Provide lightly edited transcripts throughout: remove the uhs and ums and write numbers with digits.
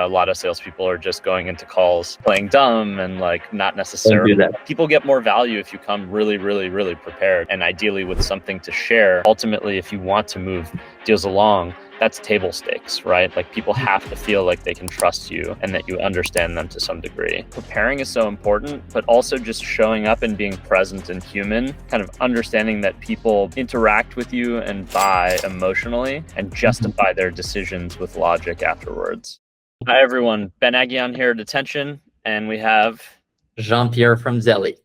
a lot of salespeople are just going into calls playing dumb and like not necessarily. Don't do that. People get more value if you come really, really, really prepared and ideally with something to share. Ultimately, if you want to move deals along, that's table stakes, right? Like people have to feel like they can trust you and that you understand them to some degree. Preparing is so important, but also just showing up and being present and human, kind of understanding that people interact with you and buy emotionally and justify their decisions with logic afterwards. Hi, everyone. Ben Aguian here at Attention, and we have Jean-Pierre from Zelig.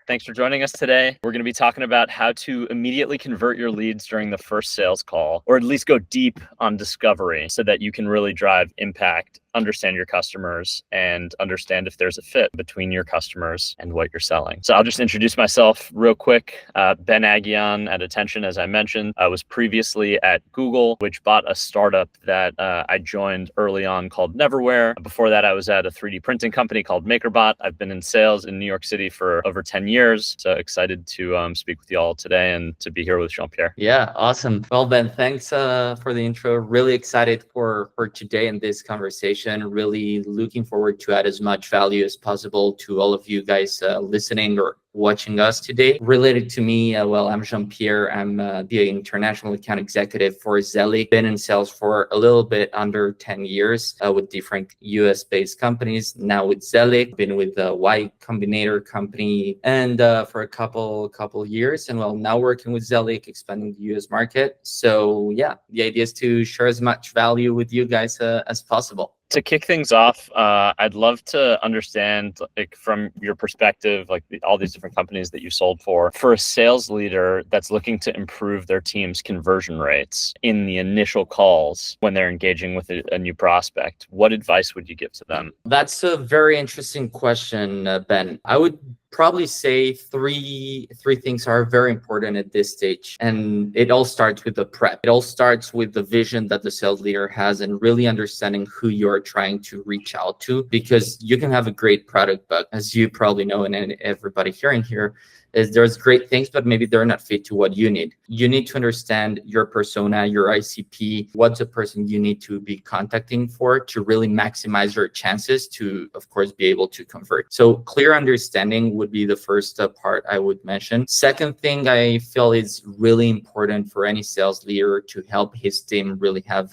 Thanks for joining us today. We're going to be talking about how to immediately convert your leads during the first sales call, or at least go deep on discovery so that you can really drive impact, understand your customers, and understand if there's a fit between your customers and what you're selling. So I'll just introduce myself real quick. Ben Aguian at Attention, as I mentioned. I was previously at Google, which bought a startup that I joined early on called Neverware. Before that, I was at a 3D printing company called MakerBot. I've been in sales in New York City for over 10 years. So excited to speak with you all today and to be here with Jean-Pierre. Yeah, awesome. Well, Ben, thanks for the intro. Really excited for today and this conversation. Really looking forward to add as much value as possible to all of you guys listening or watching us today. Related to me, well, I'm Jean-Pierre. I'm the international account executive for Zelig. Been in sales for a little bit under 10 years with different US-based companies. Now with Zelig, been with the Y Combinator company and for a couple years. And well, now working with Zelig, expanding the US market. So yeah, the idea is to share as much value with you guys as possible. To kick things off, I'd love to understand, like, from your perspective, like all these different companies that you sold for a sales leader that's looking to improve their team's conversion rates in the initial calls when they're engaging with a new prospect. What advice would you give to them? That's a very interesting question, Ben. I would probably say three things are very important at this stage. And it all starts with the prep. It all starts with the vision that the sales leader has and really understanding who you're trying to reach out to, because you can have a great product, but as you probably know, and everybody hearing here, is there's great things, but maybe they're not fit to what you need. You need to understand your persona, your ICP, what's the person you need to be contacting for to really maximize your chances to, of course, be able to convert. So clear understanding would be the first part I would mention. Second thing I feel is really important for any sales leader to help his team really have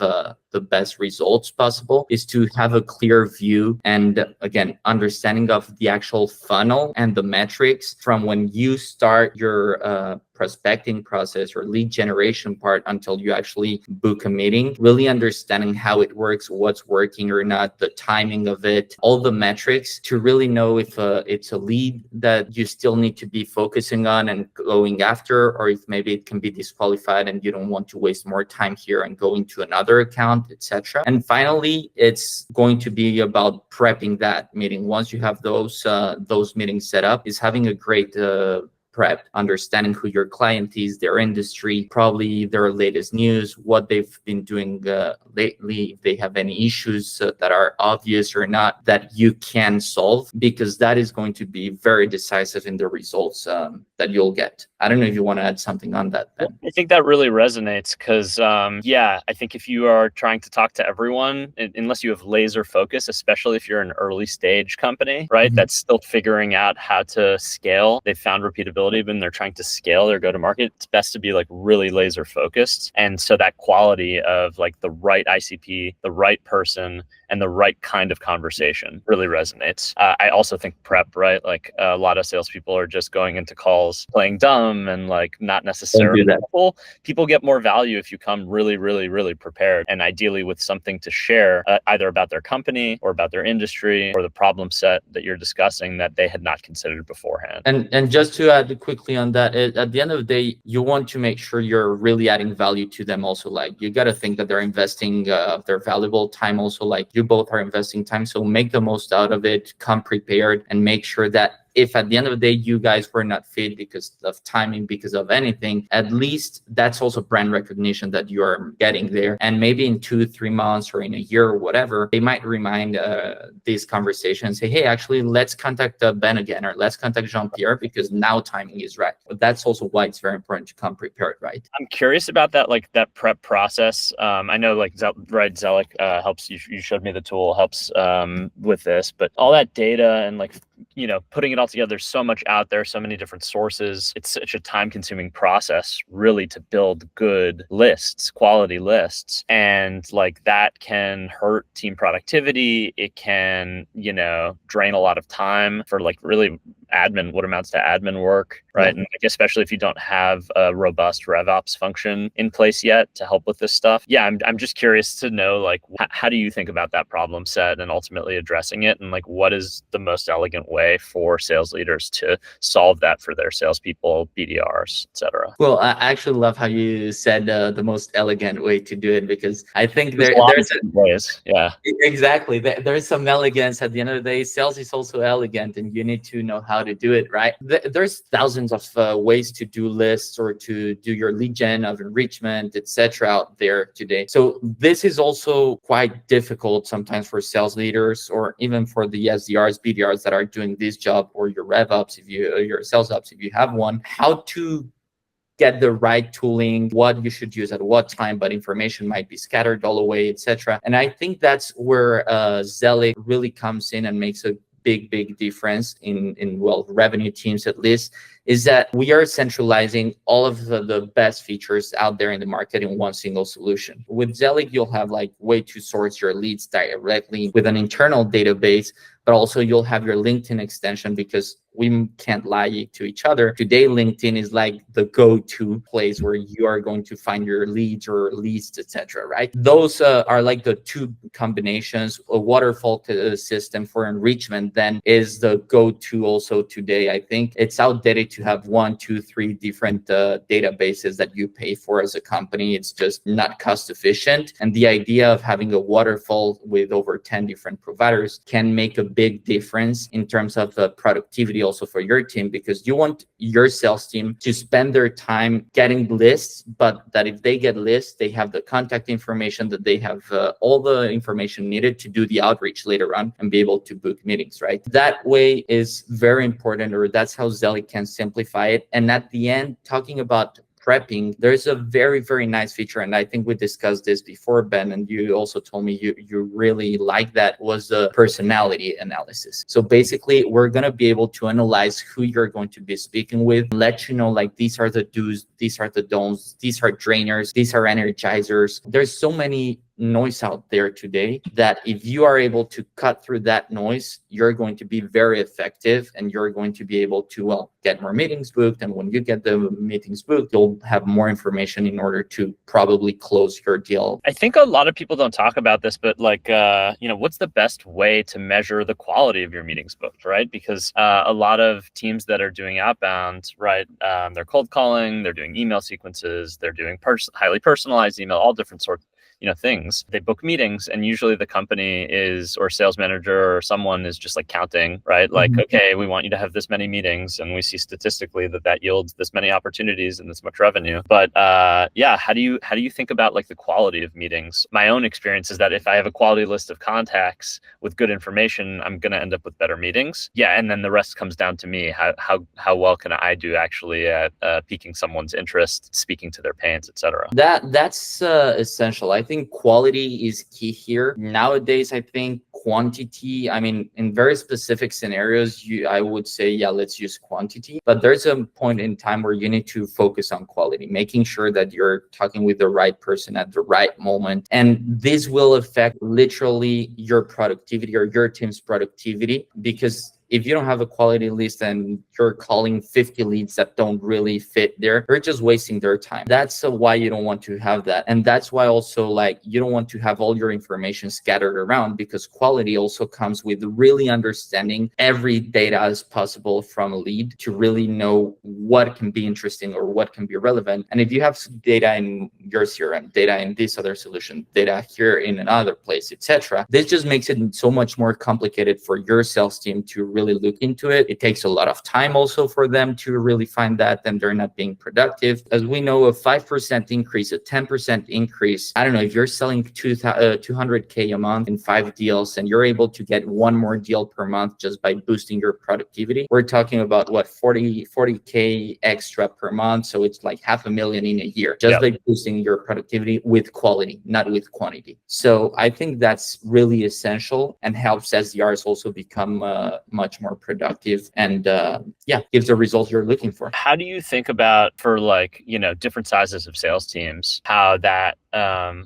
the best results possible is to have a clear view and, again, understanding of the actual funnel and the metrics from when you start your prospecting process or lead generation part until you actually book a meeting, really understanding how it works, what's working or not, the timing of it, all the metrics to really know if it's a lead that you still need to be focusing on and going after, or if maybe it can be disqualified and you don't want to waste more time here and going to another account, etc. And finally, it's going to be about prepping that meeting. Once you have those meetings set up, is having a great prep, understanding who your client is, their industry, probably their latest news, what they've been doing lately, if they have any issues that are obvious or not that you can solve, because that is going to be very decisive in the results that you'll get. I don't know if you want to add something on that, Ben. I think that really resonates because, yeah, I think if you are trying to talk to everyone, unless you have laser focus, especially if you're an early stage company, right, that's still figuring out how to scale, they've found repeatability, but they're trying to scale their go-to-market, it's best to be like really laser focused. And so that quality of like the right ICP, the right person, and the right kind of conversation really resonates. I also think prep, right? Like a lot of salespeople are just going into calls playing dumb and like not necessarily. People get more value if you come really, really, really prepared and ideally with something to share, either about their company or about their industry or the problem set that you're discussing that they had not considered beforehand. And just to add quickly on that, at the end of the day, you want to make sure you're really adding value to them also. Like you got to think that they're investing their valuable time also, like you both are investing time. So make the most out of it, come prepared, and make sure that if at the end of the day you guys were not fit because of timing, because of anything, at least that's also brand recognition that you are getting there. And maybe in 2-3 months or in a year or whatever, they might remind these conversations, say, hey, actually, let's contact Ben again, or let's contact Jean-Pierre because now timing is right. But that's also why it's very important to come prepared, right? I'm curious about that, like that prep process. I know like Zelic helps. You showed me the tool, helps with this, but all that data and like, putting it all together, there's so much out there, so many different sources. It's such a time-consuming process really to build good lists, quality lists. And like that can hurt team productivity. It can, drain a lot of time for like really what amounts to admin work, right? Yeah. And like, especially if you don't have a robust RevOps function in place yet to help with this stuff. Yeah, I'm just curious to know, like, how do you think about that problem set and ultimately addressing it? And like, what is the most elegant way for sales leaders to solve that for their salespeople, BDRs, et cetera? Well, I actually love how you said the most elegant way to do it, because I think there's ways. Yeah, exactly. There's some elegance. At the end of the day, sales is also elegant, and you need to know how to do it, right? There's thousands of ways to do lists or to do your lead gen of enrichment, etc. out there today. So this is also quite difficult sometimes for sales leaders, or even for the SDRs, BDRs that are doing this job, or your RevOps, your sales ops, if you have one, how to get the right tooling, what you should use at what time, but information might be scattered all the way, etc. And I think that's where Zelic really comes in and makes a big difference in revenue teams, at least, is that we are centralizing all of the best features out there in the market in one single solution. With Zelic, you'll have like way to source your leads directly with an internal database, but also you'll have your LinkedIn extension, because we can't lie to each other. Today, LinkedIn is like the go-to place where you are going to find your leads or leads, etc. Right? Those are like the two combinations. A waterfall system for enrichment then is the go-to also today. I think it's outdated to have 1, 2, 3 different databases that you pay for as a company. It's just not cost efficient. And the idea of having a waterfall with over 10 different providers can make a big difference in terms of productivity also for your team, because you want your sales team to spend their time getting lists, but that if they get lists, they have the contact information, that they have all the information needed to do the outreach later on and be able to book meetings, right? That way is very important, or that's how Zelic can simplify it. And at the end, talking about prepping, there's a very nice feature, and I think we discussed this before, Ben, and you also told me you really like that, was the personality analysis. So basically, we're going to be able to analyze who you're going to be speaking with, let you know, like, these are the do's, these are the don'ts, these are drainers, these are energizers. There's so many noise out there today that if you are able to cut through that noise, you're going to be very effective, and you're going to be able to, well, get more meetings booked. And when you get the meetings booked, you'll have more information in order to probably close your deal. I think a lot of people don't talk about this, but like, what's the best way to measure the quality of your meetings booked, right? Because a lot of teams that are doing outbound, right, they're cold calling, they're doing email sequences, they're doing highly personalized email, all different sorts things. They book meetings, and usually the company is, or sales manager or someone is just like counting, right? Like, okay, we want you to have this many meetings, and we see statistically that yields this many opportunities and this much revenue. But how do you think about like the quality of meetings? My own experience is that if I have a quality list of contacts with good information, I'm going to end up with better meetings. Yeah, and then the rest comes down to me. How well can I do actually at piquing someone's interest, speaking to their pains, etc. That's essential. I think quality is key here. Nowadays, I think quantity, I mean, in very specific scenarios, I would say, yeah, let's use quantity. But there's a point in time where you need to focus on quality, making sure that you're talking with the right person at the right moment. And this will affect literally your productivity or your team's productivity, because if you don't have a quality list and you're calling 50 leads that don't really fit there, you're just wasting their time. That's why you don't want to have that. And that's why also, like, you don't want to have all your information scattered around, because quality also comes with really understanding every data as possible from a lead to really know what can be interesting or what can be relevant. And if you have data in your CRM, data in this other solution, data here in another place, etc., this just makes it so much more complicated for your sales team to really look into it. It takes a lot of time also for them to really find that, and they're not being productive. As we know, a 5% increase, a 10% increase, I don't know, if you're selling 200K a month in 5 deals and you're able to get one more deal per month just by boosting your productivity, we're talking about what, 40K extra per month. So it's like $500,000 in a year, just by boosting your productivity with quality, not with quantity. So I think that's really essential and helps SDRs also become much more productive and gives the results you're looking for. How do you think about, for like, different sizes of sales teams, how that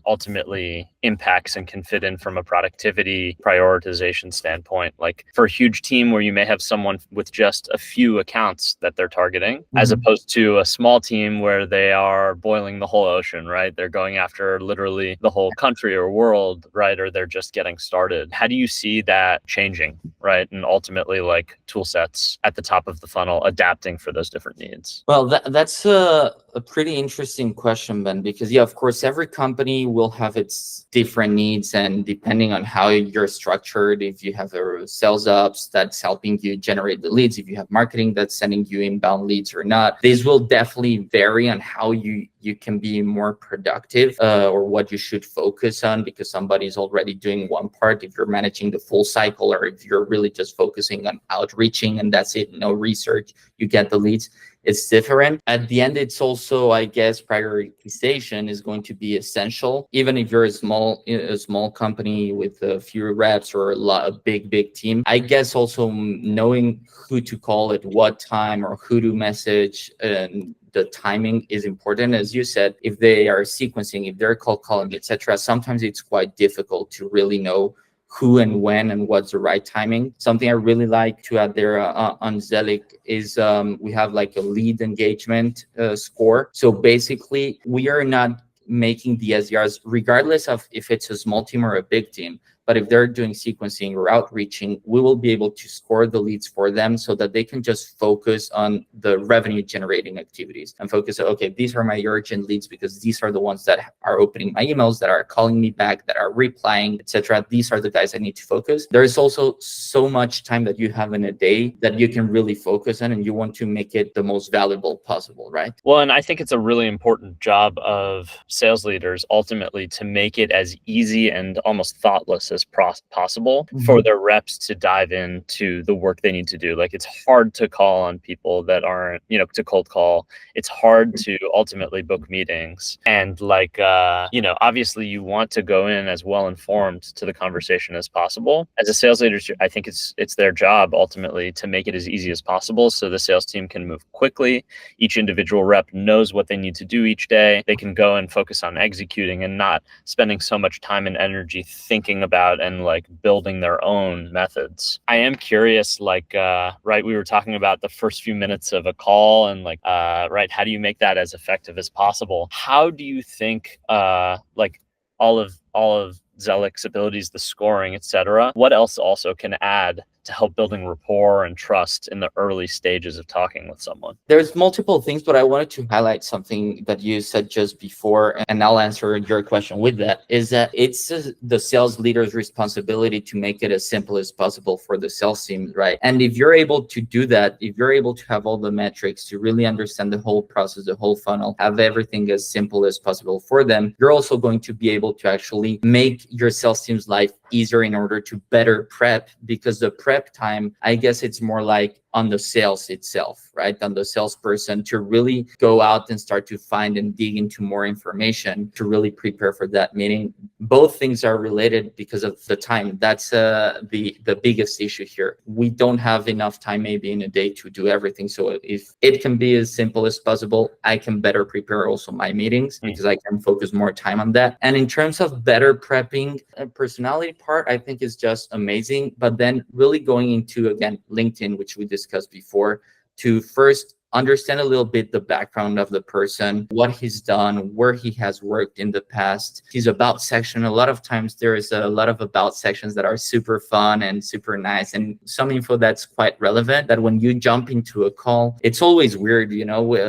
ultimately impacts and can fit in from a productivity prioritization standpoint? Like for a huge team where you may have someone with just a few accounts that they're targeting, as opposed to a small team where they are boiling the whole ocean, right? They're going after literally the whole country or world, right? Or they're just getting started. How do you see that changing, right? And ultimately like tool sets at the top of the funnel adapting for those different needs? Well, that's a pretty interesting question, Ben, because of course, every company will have its different needs, and depending on how you're structured, if you have a sales ops that's helping you generate the leads, if you have marketing that's sending you inbound leads or not, these will definitely vary on how you can be more productive or what you should focus on, because somebody's already doing one part. If you're managing the full cycle, or if you're really just focusing on outreaching and that's it, no research, you get the leads, it's different. At the end, it's also, I guess, prioritization is going to be essential. Even if you're a small company with a few reps or a big team, I guess also knowing who to call at what time or who to message, and the timing is important. As you said, if they are sequencing, if they're cold calling, etc., sometimes it's quite difficult to really know who and when and what's the right timing. Something I really like to add there on Zelic is we have like a lead engagement score. So basically, we are not making the SDRs, regardless of if it's a small team or a big team, but if they're doing sequencing or outreaching, we will be able to score the leads for them so that they can just focus on the revenue generating activities and focus on, okay, these are my urgent leads because these are the ones that are opening my emails, that are calling me back, that are replying, etc. These are the guys I need to focus. There's also so much time that you have in a day that you can really focus on, and you want to make it the most valuable possible, right? Well, and I think it's a really important job of sales leaders ultimately to make it as easy and almost thoughtless as possible for their reps to dive into the work they need to do. Like it's hard to call on people that aren't, to cold call. It's hard to ultimately book meetings. And like, obviously you want to go in as well informed to the conversation as possible. As a sales leader, I think it's their job ultimately to make it as easy as possible so the sales team can move quickly. Each individual rep knows what they need to do each day. They can go and focus on executing and not spending so much time and energy thinking about and like building their own methods. I am curious, like, right, we were talking about the first few minutes of a call and like, right, how do you make that as effective as possible? How do you think, like all of Zelic's abilities, the scoring, etc., what else also can add to help building rapport and trust in the early stages of talking with someone? There's multiple things, but I wanted to highlight something that you said just before, and I'll answer your question with that, is that it's the sales leader's responsibility to make it as simple as possible for the sales team, right? And if you're able to do that, if you're able to have all the metrics to really understand the whole process, the whole funnel, have everything as simple as possible for them, you're also going to be able to actually make your sales team's life easier in order to better prep, because the prep time, I guess it's more like on the sales itself, right? On the salesperson to really go out and start to find and dig into more information to really prepare for that meeting. Both things are related because of the time. That's the biggest issue here. We don't have enough time maybe in a day to do everything. So if it can be as simple as possible, I can better prepare also my meetings because I can focus more time on that. And in terms of better prepping, personality part, I think is just amazing. But then really going into, again, LinkedIn, which we discussed before, to first understand a little bit the background of the person, what he's done, where he has worked in the past, his about section. A lot of times there is a lot of about sections that are super fun and super nice, and some info that's quite relevant, that when you jump into a call, it's always weird,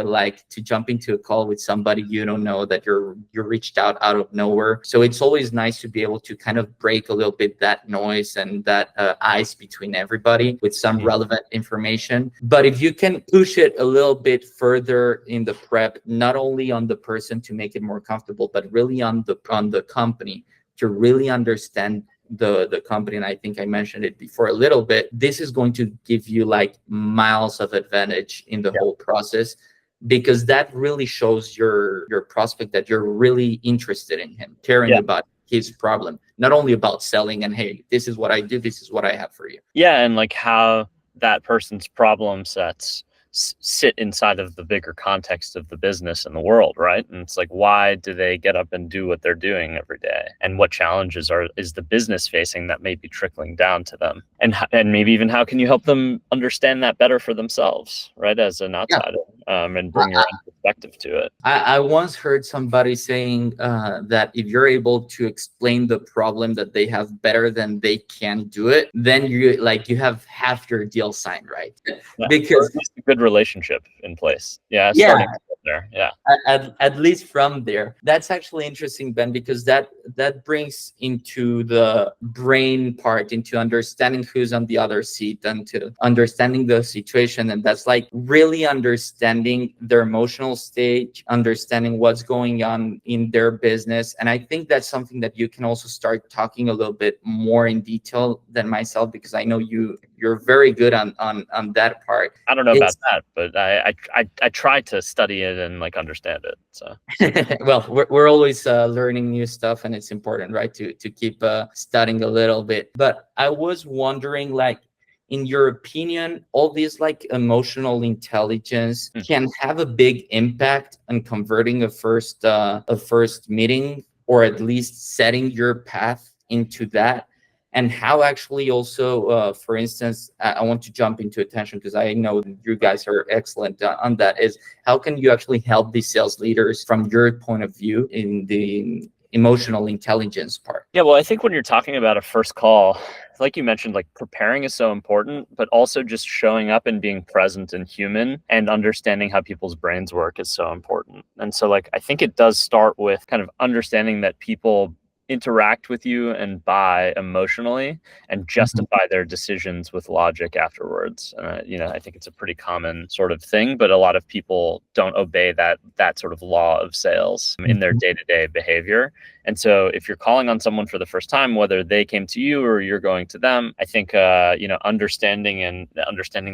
like to jump into a call with somebody you don't know, that you're reached out of nowhere. So it's always nice to be able to kind of break a little bit that noise and that ice between everybody with some relevant information. But if you can push it a little bit further in the prep, not only on the person to make it more comfortable, but really on the company to really understand the company. And I think I mentioned it before a little bit. This is going to give you like miles of advantage in the whole process, because that really shows your prospect that you're really interested in him, caring about his problem, not only about selling and, hey, this is what I do, this is what I have for you. Yeah, and like how that person's problem sets sit inside of the bigger context of the business and the world, right? And it's like, why do they get up and do what they're doing every day, and what challenges is the business facing that may be trickling down to them, and maybe even how can you help them understand that better for themselves, right, as an outsider, and bring your own perspective to it. I once heard somebody saying that if you're able to explain the problem that they have better than they can do it, then you have half your deal signed, right? Because a good relationship in place. Starting there. At least from there. That's actually interesting, Ben, because that brings into the brain part, into understanding who's on the other seat, and to understanding the situation. And that's like really understanding their emotional stage, understanding what's going on in their business. And I think that's something that you can also start talking a little bit more in detail than myself, because I know you're very good on that part. I don't know about that, but I try to study it and like understand it. So well, we're always learning new stuff, and it's important, right, to keep studying a little bit. But I was wondering, like, in your opinion, all these like emotional intelligence can have a big impact on converting a first meeting, or at least setting your path into that. And how actually also, for instance, I want to jump into attention, because I know you guys are excellent on that, is how can you actually help these sales leaders from your point of view in the emotional intelligence part? Yeah, well, I think when you're talking about a first call, like you mentioned, like preparing is so important, but also just showing up and being present and human and understanding how people's brains work is so important. And so like, I think it does start with kind of understanding that people interact with you and buy emotionally and justify their decisions with logic afterwards. I think it's a pretty common sort of thing, but a lot of people don't obey that sort of law of sales in their day-to-day behavior. And so if you're calling on someone for the first time, whether they came to you or you're going to them, I think, understanding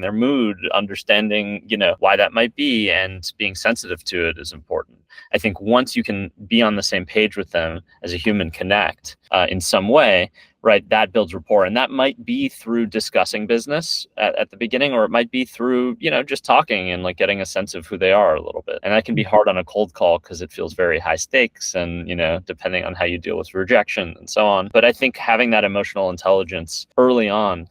their mood, understanding, why that might be, and being sensitive to it is important. I think once you can be on the same page with them as a human connect in some way, right, that builds rapport. And that might be through discussing business at the beginning, or it might be through, just talking and like getting a sense of who they are a little bit. And that can be hard on a cold call because it feels very high stakes and, depending on how you deal with rejection and so on. But I think having that emotional intelligence early on,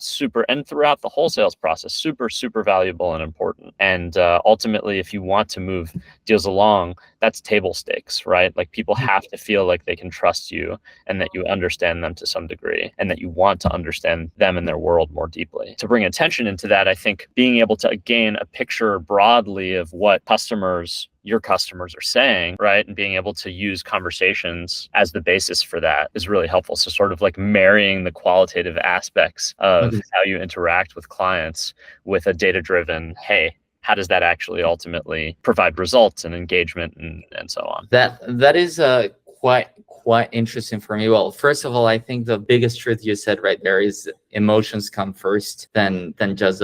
and throughout the whole sales process, super, super valuable and important. And ultimately, if you want to move deals along, that's table stakes, right? Like people have to feel like they can trust you and that you understand them to some degree, and that you want to understand them and their world more deeply. To bring attention into that, I think being able to gain a picture broadly of what your customers are saying, right, and being able to use conversations as the basis for that is really helpful. So sort of like marrying the qualitative aspects of how you interact with clients with a data-driven, hey, how does that actually ultimately provide results and engagement and so on? That is quite interesting for me. Well, first of all, I think the biggest truth you said right there is emotions come first than just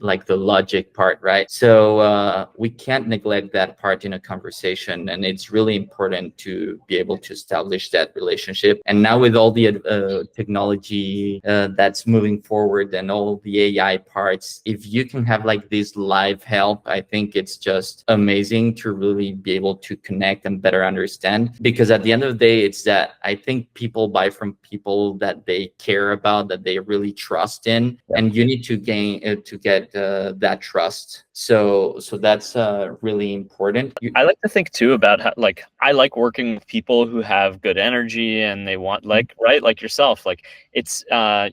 like the logic part, right? So we can't neglect that part in a conversation, and it's really important to be able to establish that relationship. And now with all the technology that's moving forward and all the AI parts, if you can have like this live help, I think it's just amazing to really be able to connect and better understand, because at the end of the day, it's that I think people buy from people that they care about, that they really trust in, and you need to get that trust. So that's really important. I like to think too about how, like, I like working with people who have good energy and they want, like, right, like yourself, like it's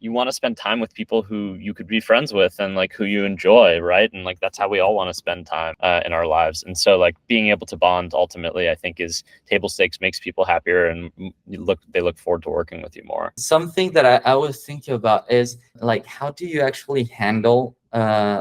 you want to spend time with people who you could be friends with and like who you enjoy, right? And like that's how we all want to spend time in our lives. And so like being able to bond ultimately, I think, is table stakes, makes people happier, and they look forward to working with you more. Something that I was thinking about is like, how do you actually handle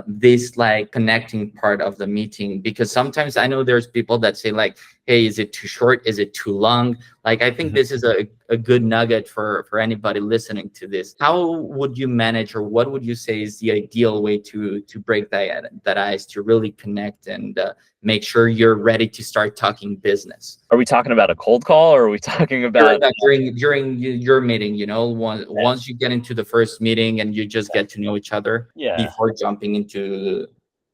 this like connecting part of the meeting? Because sometimes I know there's people that say like, hey, is it too short, is it too long? Like, I think this is a good nugget for anybody listening to this. How would you manage, or what would you say is the ideal way to break that ice, to really connect and make sure you're ready to start talking business? Are we talking about a cold call, or are we talking about during your meeting, once you get into the first meeting and you just get to know each other before jumping into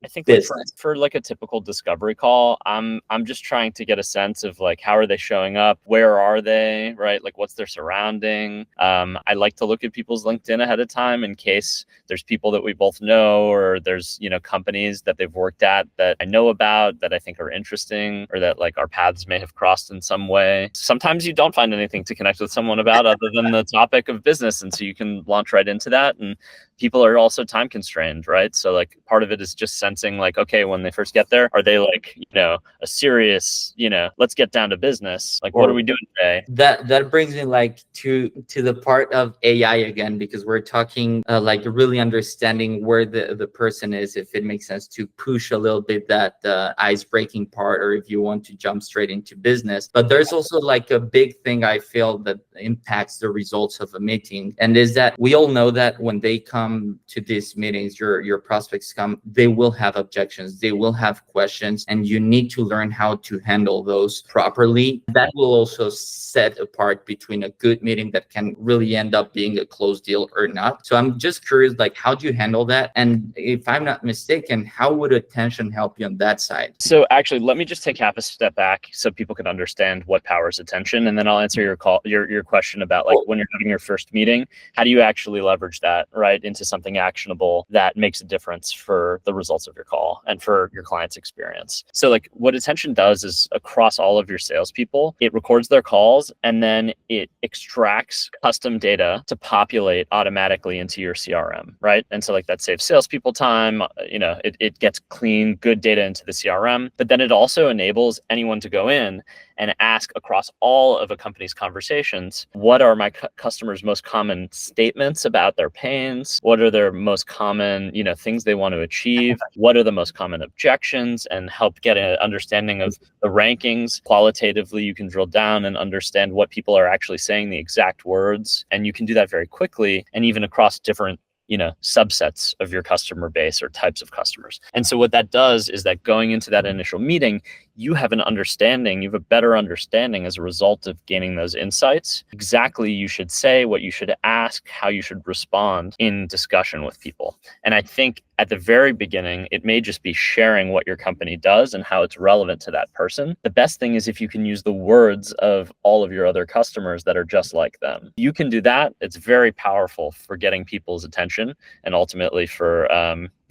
I think like business? for like a typical discovery call, I'm just trying to get a sense of like, how are they showing up? Where are they? Right? Like, what's their surrounding? I like to look at people's LinkedIn ahead of time in case there's people that we both know, or there's, companies that they've worked at that I know about that I think are interesting, or that like our paths may have crossed in some way. Sometimes you don't find anything to connect with someone about other than the topic of business. And so you can launch right into that. And people are also time constrained, right? So like part of it is just sensing like, okay, when they first get there, are they like, a serious, let's get down to business. Like, what are we doing today? That brings me like to the part of AI again, because we're talking like really understanding where the person is, if it makes sense to push a little bit that ice breaking part, or if you want to jump straight into business. But there's also like a big thing I feel that impacts the results of a meeting, and is that we all know that when they come to these meetings, your prospects come, they will have objections, they will have questions, and you need to learn how to handle those properly. That will also set apart between a good meeting that can really end up being a closed deal or not. So I'm just curious, like, how do you handle that? And if I'm not mistaken, how would attention help you on that side? So actually, let me just take half a step back so people can understand what powers attention, and then I'll answer your question about like when you're having your first meeting, how do you actually leverage that right into something actionable that makes a difference for the results of your call and for your client's experience. So like what attention does is, across all of your salespeople, it records their calls and then it extracts custom data to populate automatically into your CRM, right? And so like that saves salespeople time, it gets clean, good data into the CRM, but then it also enables anyone to go in and ask across all of a company's conversations, what are my customers' most common statements about their pains? What are their most common, things they want to achieve? What are the most common objections? And help get an understanding of the rankings. Qualitatively, you can drill down and understand what people are actually saying, the exact words. And you can do that very quickly, and even across different subsets of your customer base or types of customers. And so what that does is that going into that initial meeting, you have a better understanding as a result of gaining those insights. Exactly, you should say, what you should ask, how you should respond in discussion with people. And I think at the very beginning, it may just be sharing what your company does and how it's relevant to that person. The best thing is if you can use the words of all of your other customers that are just like them. You can do that. It's very powerful for getting people's attention and ultimately for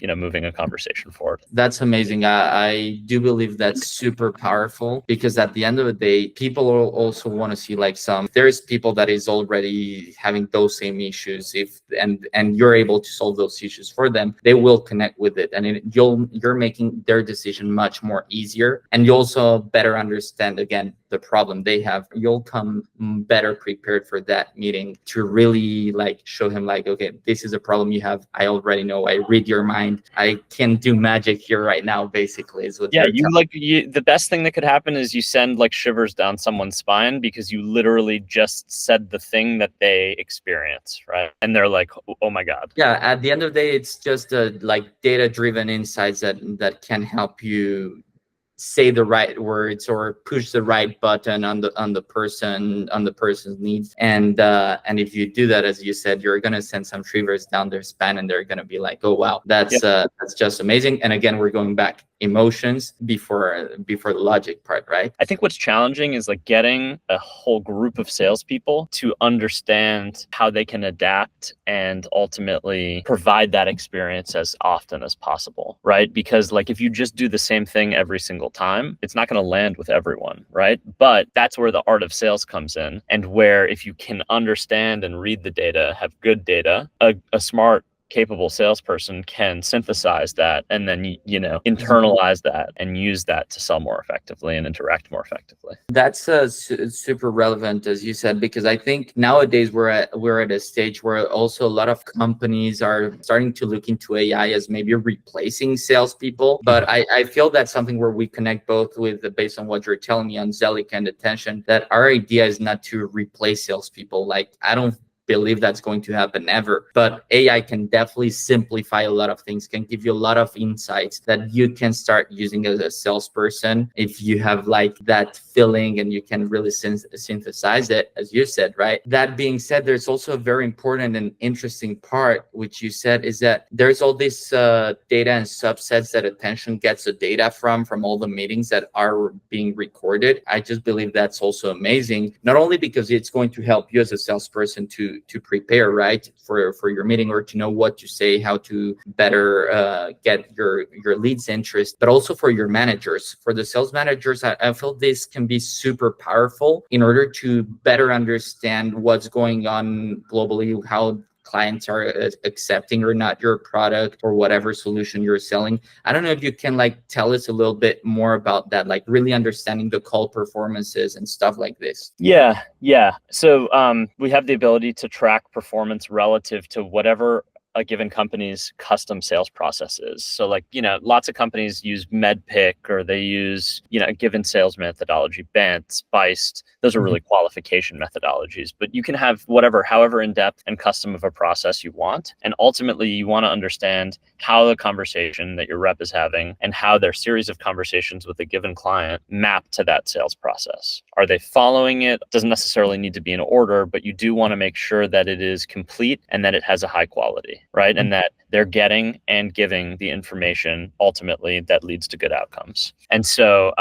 moving a conversation forward. That's amazing. I do believe that's super powerful, because at the end of the day, people also want to see like there's people that is already having those same issues. And you're able to solve those issues for them, they will connect with it, and you're making their decision much more easier, and you also better understand again the problem they have. You'll come better prepared for that meeting to really like show him like, okay, this is a problem you have. I already know. I read your mind. I can do magic here right now, basically, is what the best thing that could happen is you send like shivers down someone's spine, because you literally just said the thing that they experience, right? And they're like, oh my God. Yeah, at the end of the day, it's just like data-driven insights that can help you say the right words or push the right button on the person's needs. And if you do that, as you said, you're gonna send some shivers down their spine, and they're gonna be like, oh wow, that's just amazing. And again, we're going back emotions before the logic part, right? I think what's challenging is like getting a whole group of salespeople to understand how they can adapt and ultimately provide that experience as often as possible, right? Because like if you just do the same thing every single time, it's not going to land with everyone, right? But that's where the art of sales comes in, and where if you can understand and read the data, have good data, a smart capable salesperson can synthesize that and then internalize that and use that to sell more effectively and interact more effectively. That's super relevant, as you said, because I think nowadays we're at a stage where also a lot of companies are starting to look into AI as maybe replacing salespeople. But I feel that's something where we connect both with, based on what you're telling me on Zelic and Attention, that our idea is not to replace salespeople. Like, I don't believe that's going to happen ever, but AI can definitely simplify a lot of things, can give you a lot of insights that you can start using as a salesperson if you have like that feeling and you can really synthesize it, as you said, right? That being said, there's also a very important and interesting part, which you said, is that there's all this data and subsets that Attention gets the data from all the meetings that are being recorded. I just believe that's also amazing, not only because it's going to help you as a salesperson to prepare, right, for your meeting, or to know what to say, how to better get your leads interest, but also for your managers, for the sales managers. I feel this can be super powerful in order to better understand what's going on globally, how clients are accepting or not your product or whatever solution you're selling. I don't know if you can like tell us a little bit more about that, like really understanding the call performances and stuff like this. Yeah. So we have the ability to track performance relative to whatever a given company's custom sales process is. So like, lots of companies use MEDDPICC, or they use, a given sales methodology, BANT, SPICED. Those are really qualification methodologies, but you can have however in-depth and custom of a process you want. And ultimately you want to understand how the conversation that your rep is having and how their series of conversations with a given client map to that sales process. Are they following it? Doesn't necessarily need to be in order, but you do want to make sure that it is complete and that it has a high quality, right? And that they're getting and giving the information ultimately that leads to good outcomes. And so,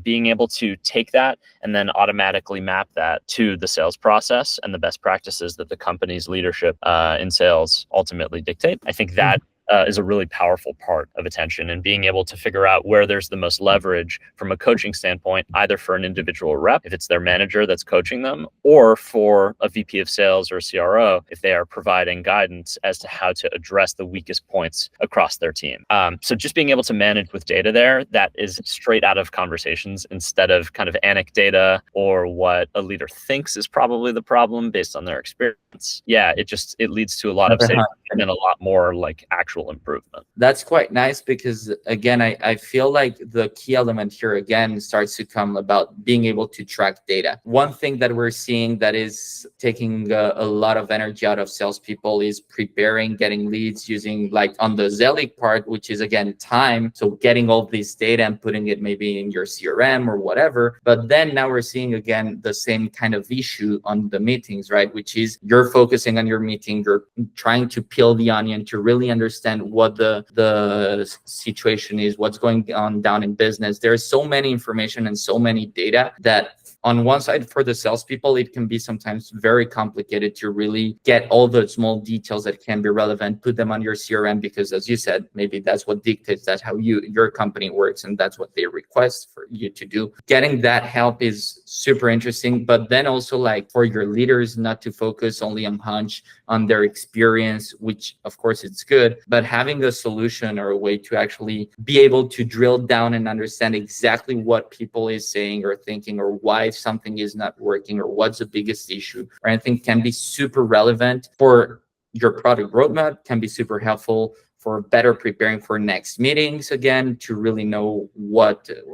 being able to take that and then automatically map that to the sales process and the best practices that the company's leadership in sales ultimately dictate, I think that is a really powerful part of Attention, and being able to figure out where there's the most leverage from a coaching standpoint, either for an individual rep, if it's their manager that's coaching them, or for a VP of sales or a CRO, if they are providing guidance as to how to address the weakest points across their team. So just being able to manage with data there that is straight out of conversations instead of kind of anecdata or what a leader thinks is probably the problem based on their experience. Yeah, it leads to a lot of savings and a lot more like actual improvement. That's quite nice, because again, I feel like the key element here again starts to come about being able to track data. One thing that we're seeing that is taking a lot of energy out of salespeople is preparing, getting leads, using like on the Zelic part, which is again time. So getting all this data and putting it maybe in your CRM or whatever. But then now we're seeing again the same kind of issue on the meetings, right? Which is you're focusing on your meeting, you're trying to peel the onion to really understand what the situation is, what's going on down in business. There's so many information and so many data that on one side, for the salespeople, it can be sometimes very complicated to really get all the small details that can be relevant, put them on your CRM, because as you said, maybe that's what dictates, that's how your company works, and that's what they request for you to do. Getting that help is super interesting, but then also like for your leaders not to focus only on hunch, on their experience, which of course it's good, but having a solution or a way to actually be able to drill down and understand exactly what people is saying or thinking, or why something is not working, or what's the biggest issue, or anything, can be super relevant for your product roadmap, can be super helpful for better preparing for next meetings, again, to really know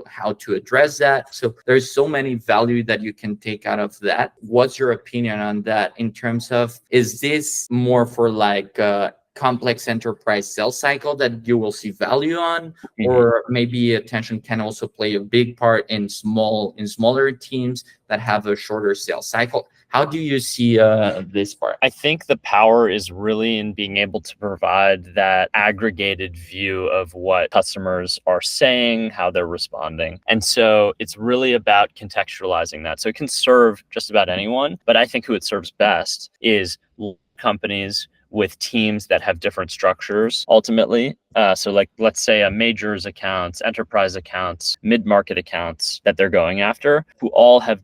how to address that. So there's so many value that you can take out of that. What's your opinion on that in terms of, is this more for like complex enterprise sales cycle that you will see value on, or maybe Attention can also play a big part in smaller teams that have a shorter sales cycle? How do you see this part? I think the power is really in being able to provide that aggregated view of what customers are saying, how they're responding. And so it's really about contextualizing that. So it can serve just about anyone, but I think who it serves best is companies with teams that have different structures ultimately. So like, let's say a majors accounts, enterprise accounts, mid-market accounts that they're going after, who all have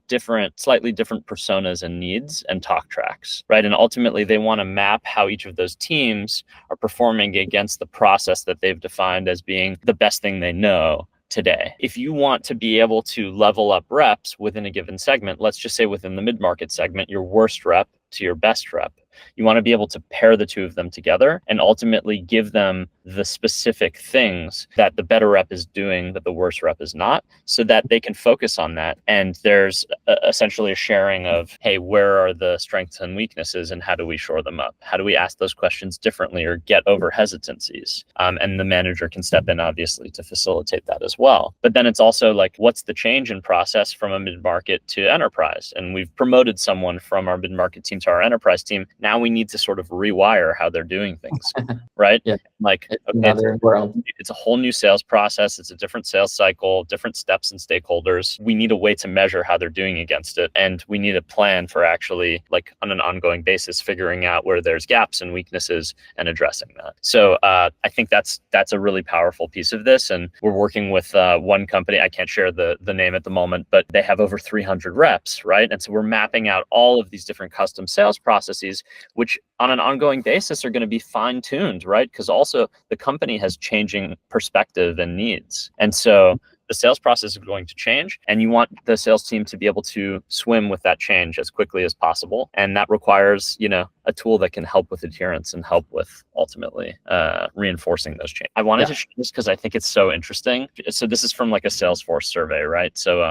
slightly different personas and needs and talk tracks, right? And ultimately they want to map how each of those teams are performing against the process that they've defined as being the best thing they know today. If you want to be able to level up reps within a given segment, let's just say within the mid-market segment, your worst rep to your best rep, you want to be able to pair the two of them together and ultimately give them the specific things that the better rep is doing that the worst rep is not, so that they can focus on that. And there's essentially a sharing of, hey, where are the strengths and weaknesses and how do we shore them up? How do we ask those questions differently or get over hesitancies? And the manager can step in, obviously, to facilitate that as well. But then it's also like, what's the change in process from a mid-market to enterprise? And we've promoted someone from our mid-market team to our enterprise team. Now we need to sort of rewire how they're doing things, right? Yeah. Like, it's a whole new sales process. It's a different sales cycle, different steps and stakeholders. We need a way to measure how they're doing against it. And we need a plan for actually, like, on an ongoing basis, figuring out where there's gaps and weaknesses and addressing that. So I think that's a really powerful piece of this. And we're working with one company. I can't share the name at the moment, but they have over 300 reps, right? And so we're mapping out all of these different custom sales processes, which on an ongoing basis are going to be fine-tuned, right? Because also the company has changing perspective and needs. And so the sales process is going to change, and you want the sales team to be able to swim with that change as quickly as possible. And that requires, a tool that can help with adherence and help with ultimately reinforcing those changes. I wanted to share this because I think it's so interesting. So this is from like a Salesforce survey, right? So,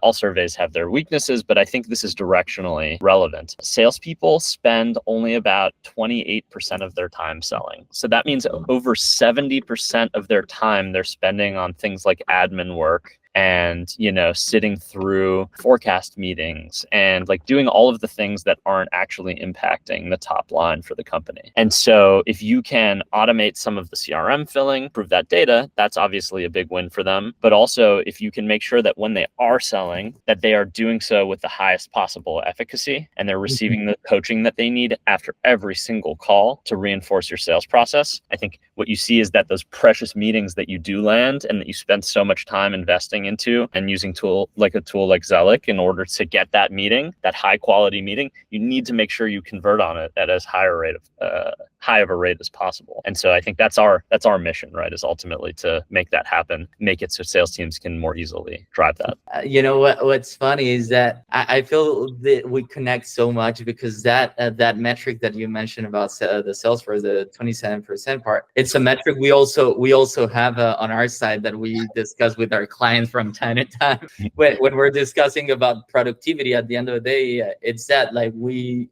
all surveys have their weaknesses, but I think this is directionally relevant. Salespeople spend only about 28% of their time selling. So that means over 70% of their time they're spending on things like admin work and, sitting through forecast meetings and like doing all of the things that aren't actually impacting the top line for the company. And so if you can automate some of the CRM filling, improve that data, that's obviously a big win for them. But also if you can make sure that when they are selling, that they are doing so with the highest possible efficacy and they're receiving the coaching that they need after every single call to reinforce your sales process. I think what you see is that those precious meetings that you do land and that you spend so much time investing into and using a tool like Zellic in order to get that meeting, that high quality meeting, you need to make sure you convert on it at as high of a rate as possible. And so I think that's our mission, right? Is ultimately to make that happen, make it so sales teams can more easily drive that. What's funny is that I feel that we connect so much because that metric that you mentioned about the Salesforce, the 27% part, it's a metric we also have on our side that we discuss with our clients from time to time when we're discussing about productivity. At the end of the day, it's that like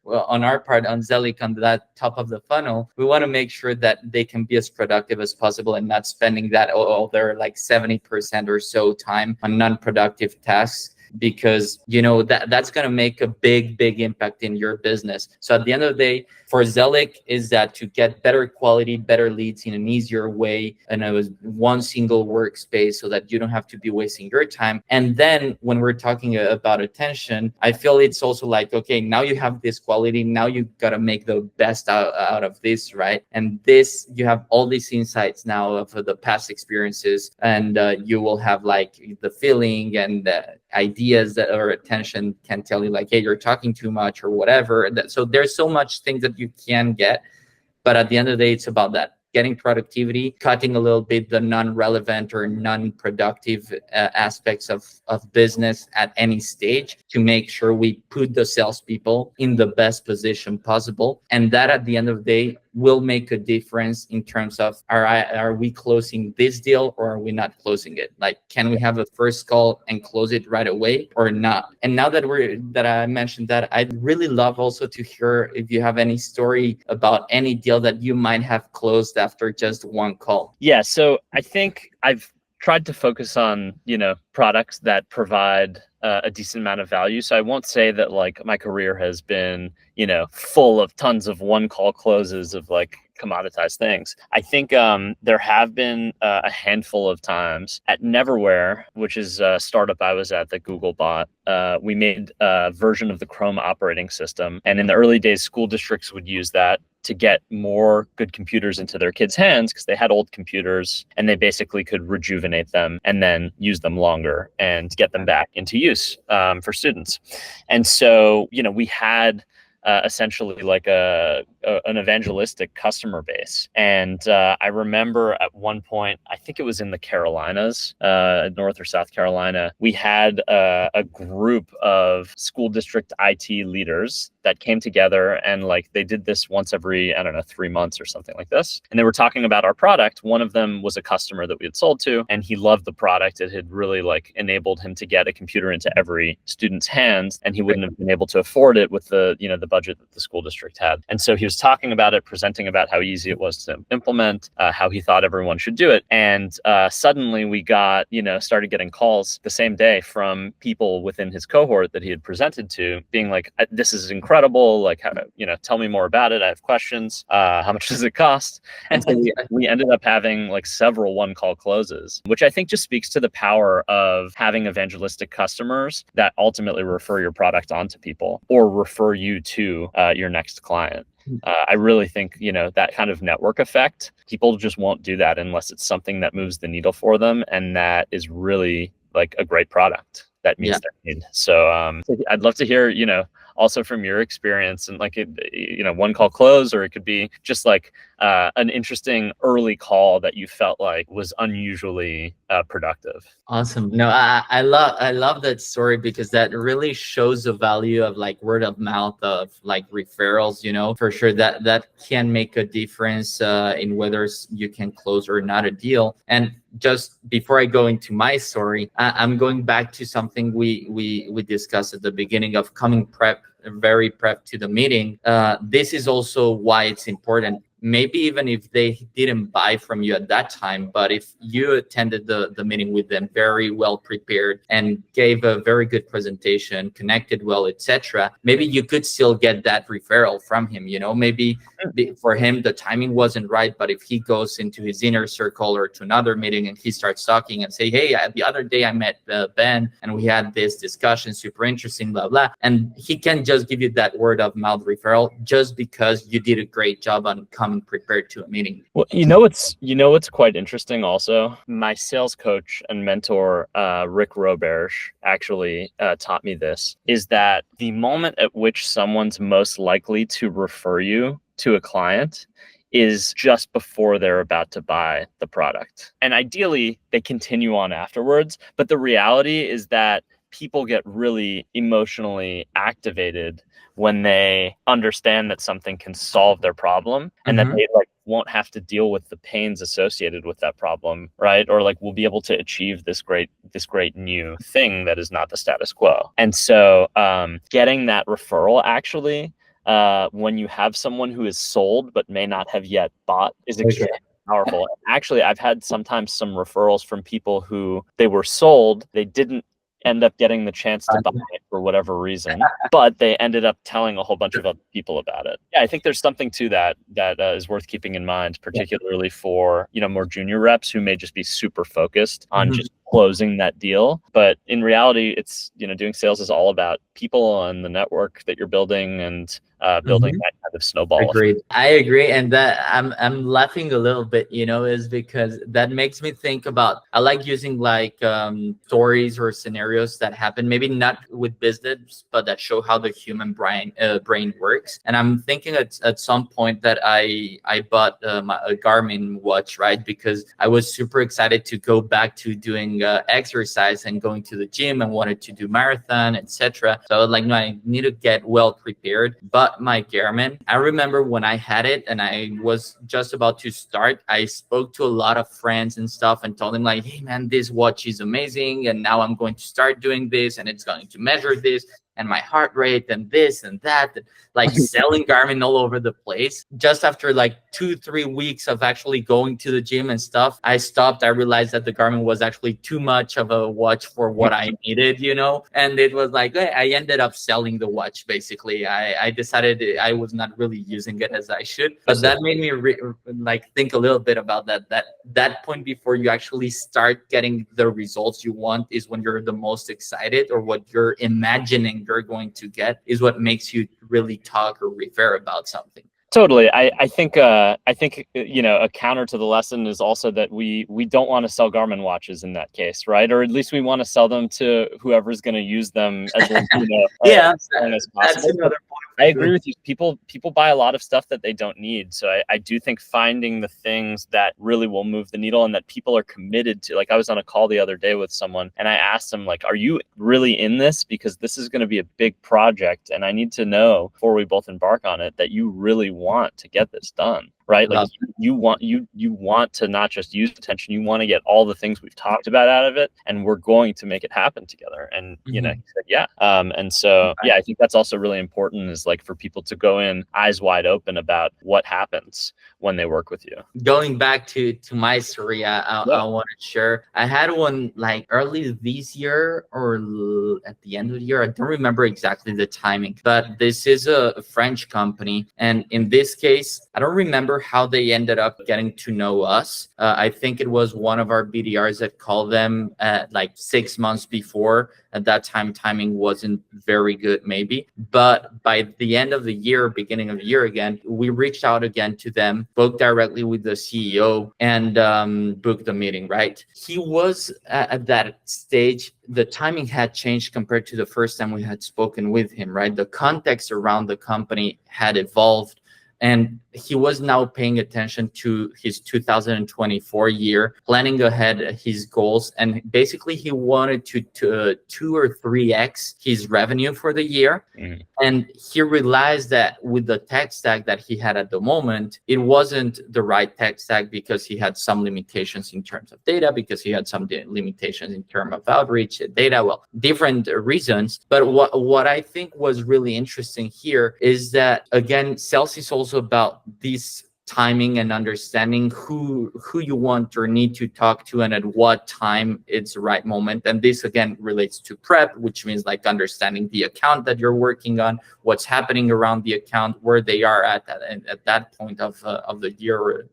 on our part on Zellic, on that top of the funnel, we want to make sure that they can be as productive as possible and not spending that all their like 70% or so time on non-productive tasks, because that's going to make a big impact in your business. So at the end of the day, for Zellic, is that to get better quality, better leads in an easier way, and it was one single workspace so that you don't have to be wasting your time. And then when we're talking about attention, I feel it's also like, okay, now you have this quality, now you got to make the best out of this, right? And this, you have all these insights now of the past experiences, and you will have like the feeling and the ideas that or attention can tell you like, hey, you're talking too much or whatever. So there's so much things that you can get, but at the end of the day, it's about that getting productivity, cutting a little bit the non-relevant or non-productive aspects of business at any stage to make sure we put the salespeople in the best position possible. And that at the end of the day will make a difference in terms of are we closing this deal or are we not closing it? Like, can we have a first call and close it right away or not? And now that I mentioned that, I'd really love also to hear if you have any story about any deal that you might have closed after just one call. Yeah, so I think I've tried to focus on, products that provide a decent amount of value. So I won't say that like my career has been, full of tons of one call closes of like commoditized things. I think there have been a handful of times at Neverware, which is a startup I was at that Google bought. We made a version of the Chrome operating system. And in the early days, school districts would use that to get more good computers into their kids' hands because they had old computers and they basically could rejuvenate them and then use them longer and get them back into use for students. And so, we had essentially like an evangelistic customer base. And I remember at one point, I think it was in the Carolinas, North or South Carolina, we had a group of school district IT leaders that came together and like they did this once every, 3 months or something like this. And they were talking about our product. One of them was a customer that we had sold to, and he loved the product. It had really like enabled him to get a computer into every student's hands, and he wouldn't have been able to afford it with the budget that the school district had. And so he was talking about it, presenting about how easy it was to implement, how he thought everyone should do it. And suddenly we got, started getting calls the same day from people within his cohort that he had presented to being like, this is incredible. Like, tell me more about it. I have questions. How much does it cost? And so we ended up having like several one call closes, which I think just speaks to the power of having evangelistic customers that ultimately refer your product onto people or refer you to your next client. I really think, that kind of network effect, people just won't do that unless it's something that moves the needle for them and that is really like a great product that meets their need. So I'd love to hear, also from your experience and like, one call close, or it could be just like an interesting early call that you felt like was unusually productive. Awesome. No, I love that story because that really shows the value of like word of mouth, of like referrals, for sure that can make a difference in whether you can close or not a deal. And just before I go into my story, I'm going back to something we discussed at the beginning of coming very prepped to the meeting. This is also why it's important. Maybe even if they didn't buy from you at that time, but if you attended the meeting with them very well prepared and gave a very good presentation, connected well, etc., maybe you could still get that referral from him. Maybe for him the timing wasn't right, but if he goes into his inner circle or to another meeting and he starts talking and say, hey, the other day I met Ben and we had this discussion, super interesting, blah blah, and he can just give you that word of mouth referral just because you did a great job on coming prepared to a meeting. Well, what's quite interesting also, my sales coach and mentor, Rick Roberge, actually taught me this, is that the moment at which someone's most likely to refer you to a client is just before they're about to buy the product. And ideally, they continue on afterwards. But the reality is that people get really emotionally activated when they understand that something can solve their problem and that they like won't have to deal with the pains associated with that problem, right? Or like we'll be able to achieve this great new thing that is not the status quo. And so getting that referral actually, when you have someone who is sold but may not have yet bought, is extremely powerful. Actually, I've had sometimes some referrals from people who they were sold, they didn't end up getting the chance to buy it for whatever reason, but they ended up telling a whole bunch of other people about it. Yeah, I think there's something to that is worth keeping in mind, particularly for, more junior reps who may just be super focused on just closing that deal. But in reality, it's, doing sales is all about people and the network that you're building and building that kind of snowball. Agreed. I agree. And that I'm laughing a little bit, is because that makes me think about, I like using like stories or scenarios that happen, maybe not with business, but that show how the human brain works. And I'm thinking at some point that I bought a Garmin watch, right? Because I was super excited to go back to doing exercise and going to the gym and wanted to do marathon, etc. So I was like, no, I need to get well prepared. But my Garmin, I remember when I had it and I was just about to start, I spoke to a lot of friends and stuff and told them like, hey man, this watch is amazing. And now I'm going to start doing this and it's going to measure this. and my heart rate and this and that, like selling Garmin all over the place. Just after like 2-3 weeks of actually going to the gym and stuff, I stopped. I realized that the Garmin was actually too much of a watch for what I needed, and it was like, I ended up selling the watch. Basically, I decided I was not really using it as I should, but that made me think a little bit about that point before you actually start getting the results you want is when you're the most excited, or what you're imagining you're going to get is what makes you really talk or refer about something. Totally. I think a counter to the lesson is also that we don't want to sell Garmin watches in that case, right? Or at least we want to sell them to whoever's going to use them as as long as possible. That's another point. I agree with you. People buy a lot of stuff that they don't need. So I do think finding the things that really will move the needle and that people are committed to. Like, I was on a call the other day with someone and I asked them, like, are you really in this? Because this is going to be a big project and I need to know before we both embark on it that you really want to get this done. Right? Like you want to not just use attention, you want to get all the things we've talked about out of it, and we're going to make it happen together. And he said, yeah. And so I think that's also really important, is like for people to go in eyes wide open about what happens when they work with you. Going back to my story, I want to share. I had one like early this year or at the end of the year. I don't remember exactly the timing, but this is a French company, and in this case, I don't remember how they ended up getting to know us. I think it was one of our BDRs that called them like 6 months before. At that time, timing wasn't very good, maybe. But by the end of the year, beginning of the year again, we reached out again to them, spoke directly with the CEO, and booked the meeting, right? He was at that stage, the timing had changed compared to the first time we had spoken with him, right? The context around the company had evolved. And he was now paying attention to his 2024 year, planning ahead his goals. And basically, he wanted to 2 or 3x his revenue for the year. And he realized that with the tech stack that he had at the moment, it wasn't the right tech stack because he had some limitations in terms of data, because he had some limitations in terms of outreach, data, well, different reasons. But what I think was really interesting here is that, again, sales is also about this timing and understanding who you want or need to talk to and at what time it's the right moment. And this again relates to prep, which means like understanding the account that you're working on, what's happening around the account, where they are at that point of the year or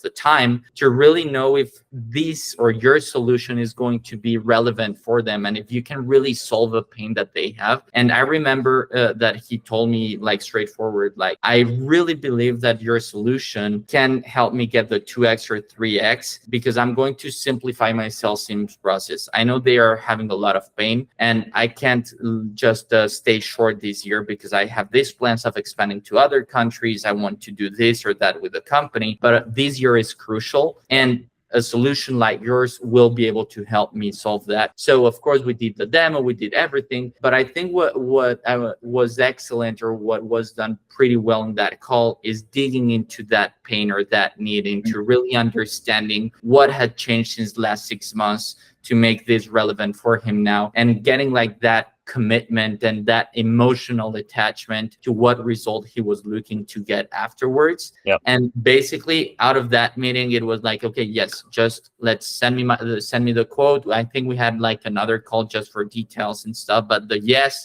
the time, to really know if this or your solution is going to be relevant for them and if you can really solve a pain that they have. And I remember that he told me like straightforward, like, I really believe that your solution can help me get the 2x or 3x because I'm going to simplify my sales team's process. I know they are having a lot of pain and I can't just stay short this year because I have these plans of expanding to other countries. I want to do this or that with the company. But this year is crucial, and a solution like yours will be able to help me solve that. So of course we did the demo, we did everything, but I think what was excellent or what was done pretty well in that call is digging into that pain or that need, into really understanding what had changed since the last 6 months to make this relevant for him now, and getting like that commitment and that emotional attachment to what result he was looking to get afterwards. And basically out of that meeting, it was like, okay, yes, just let's send me the quote. I think we had like another call just for details and stuff, but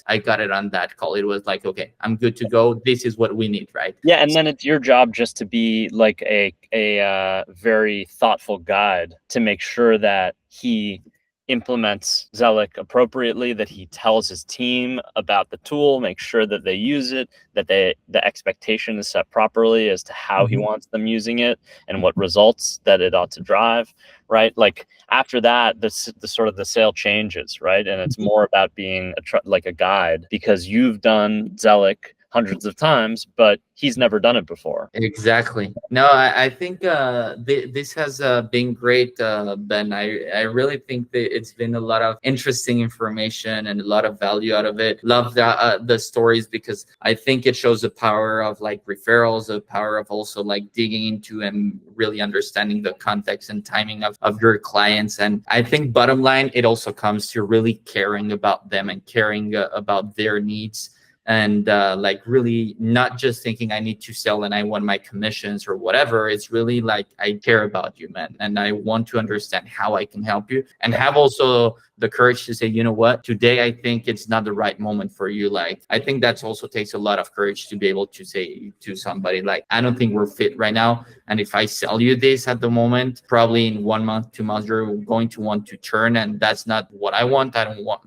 I got it on that call. It was like, okay, I'm good to go. This is what we need, right? Yeah, and then it's your job just to be like a very thoughtful guide to make sure that he implements Zelic appropriately, that he tells his team about the tool, make sure that they use it, that the expectation is set properly as to how he wants them using it and what results that it ought to drive, right? Like after that, the sort of the sale changes, right? And it's more about being like a guide because you've done Zelic hundreds of times, but he's never done it before. Exactly. No, I think this has been great, Ben. I really think that it's been a lot of interesting information and a lot of value out of it. Love the stories, because I think it shows the power of like referrals, the power of also like digging into and really understanding the context and timing of your clients. And I think bottom line, it also comes to really caring about them and caring about their needs, and like really not just thinking I need to sell and I want my commissions or whatever. It's really like, I care about you, man, and I want to understand how I can help you, and have also the courage to say, you know what, today I think it's not the right moment for you. Like, I think that's also takes a lot of courage to be able to say to somebody like, I don't think we're fit right now, and if I sell you this at the moment, probably in 1 month, 2 months, you're going to want to churn, and that's not what I want. I don't want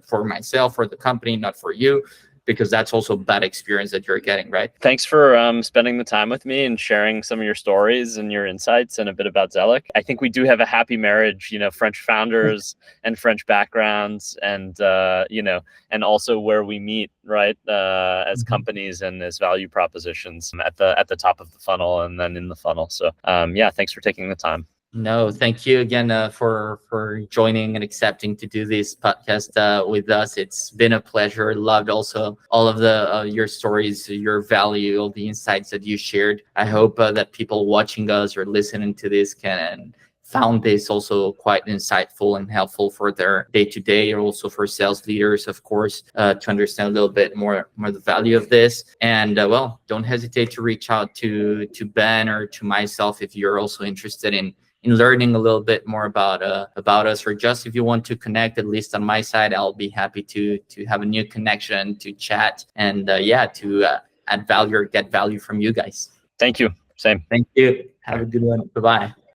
for myself or the company, not for you, because that's also bad experience that you're getting, right? Thanks for spending the time with me and sharing some of your stories and your insights and a bit about Zellic. I think we do have a happy marriage, French founders and French backgrounds, and and also where we meet, right, as companies and as value propositions at the top of the funnel and then in the funnel. So yeah, thanks for taking the time. No, thank you again for joining and accepting to do this podcast with us. It's been a pleasure. Loved also all of the your stories, your value, all the insights that you shared. I hope that people watching us or listening to this can found this also quite insightful and helpful for their day-to-day, or also for sales leaders, of course, to understand a little bit more the value of this. And well, don't hesitate to reach out to Ben or to myself if you're also interested in learning a little bit more about us, or just if you want to connect, at least on my side, I'll be happy to have a new connection, to chat, and to add value or get value from you guys. Thank you. Same. Thank you. Have a good one. Bye-bye.